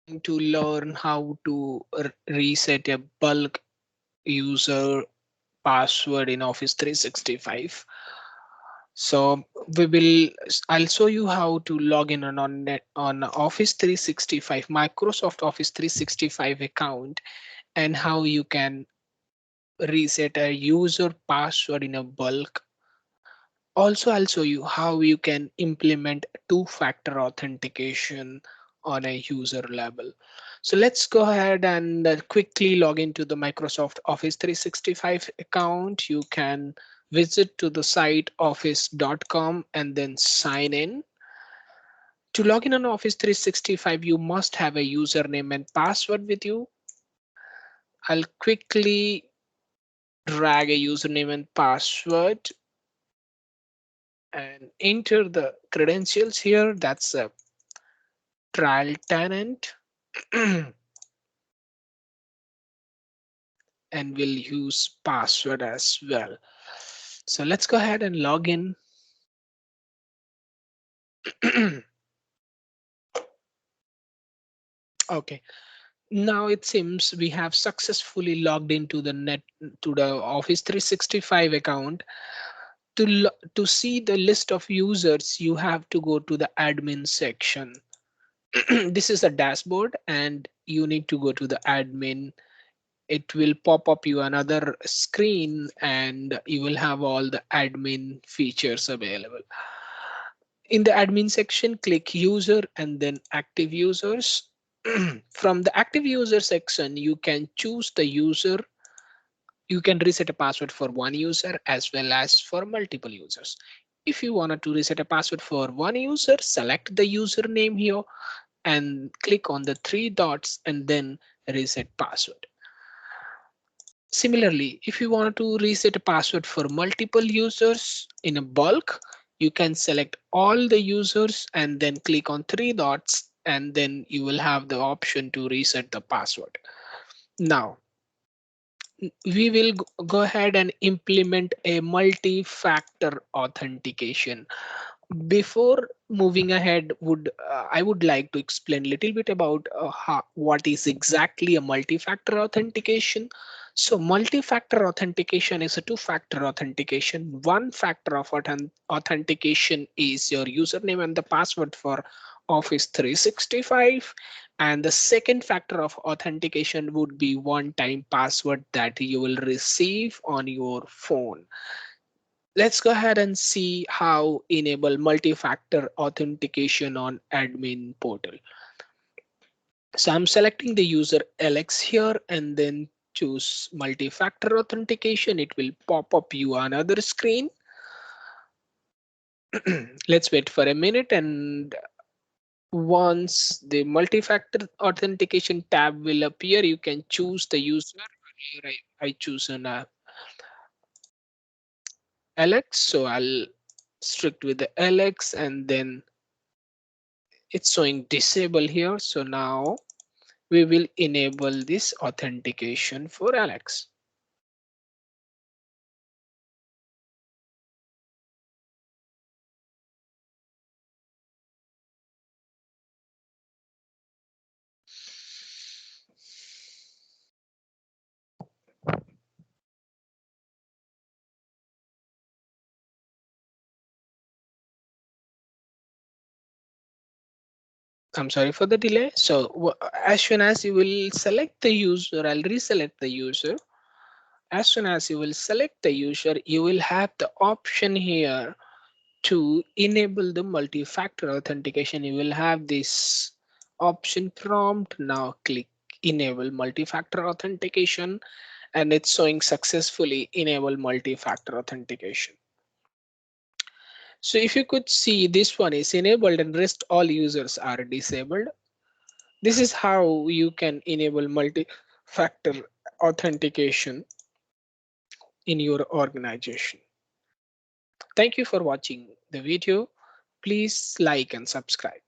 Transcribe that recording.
To learn how to reset a bulk user password in Office 365. So I'll show you how to log in on Office 365, Microsoft Office 365 account, and how you can reset a user password in a bulk. Also, I'll show you how you can implement two-factor authentication on a user level. So let's go ahead and quickly log into the Microsoft Office 365 account. You can visit to the site office.com and then sign in. To log in on Office 365, you must have a username and password with you. I'll quickly drag a username and password and enter the credentials here. That's a trial tenant. And we'll use password as well. So let's go ahead and log in. Okay, now it seems we have successfully logged into the Office 365 account. To see the list of users, you have to go to the admin section. This is a dashboard and you need to go to the admin. It will pop up you another screen and you will have all the admin features available. In the admin section, click user and then active users. From the active user section, you can choose the user. You can reset a password for one user as well as for multiple users. If you wanted to reset a password for one user, select the username here and click on the three dots and then reset password. Similarly, if you want to reset a password for multiple users in a bulk, you can select all the users and then click on three dots and then you will have the option to reset the password. Now, we will go ahead and implement a multi-factor authentication. Before moving ahead, I would like to explain a little bit about what is exactly a multi-factor authentication. So multi-factor authentication is a two-factor authentication. One factor of authentication is your username and the password for Office 365. And the second factor of authentication would be one-time password that you will receive on your phone. Let's go ahead and see how enable multi-factor authentication on admin portal. So I'm selecting the user Alex here and then choose multi-factor authentication. It will pop up you another screen. Let's wait for a minute, and once the multi-factor authentication tab will appear, you can choose the user. Here I choose an Alex, so I'll strict with the Alex and then it's showing disable here. So now we will enable this authentication for Alex. I'm sorry for the delay. So as soon as you will select the user, I'll reselect the user. As soon as you will select the user, you will have the option here to enable the multi-factor authentication. You will have this option prompt. Now click enable multi-factor authentication and it's showing successfully enable multi-factor authentication. So if you could see, this one is enabled and rest all users are disabled. This is how you can enable multi-factor authentication in your organization. Thank you for watching the video. Please like and subscribe.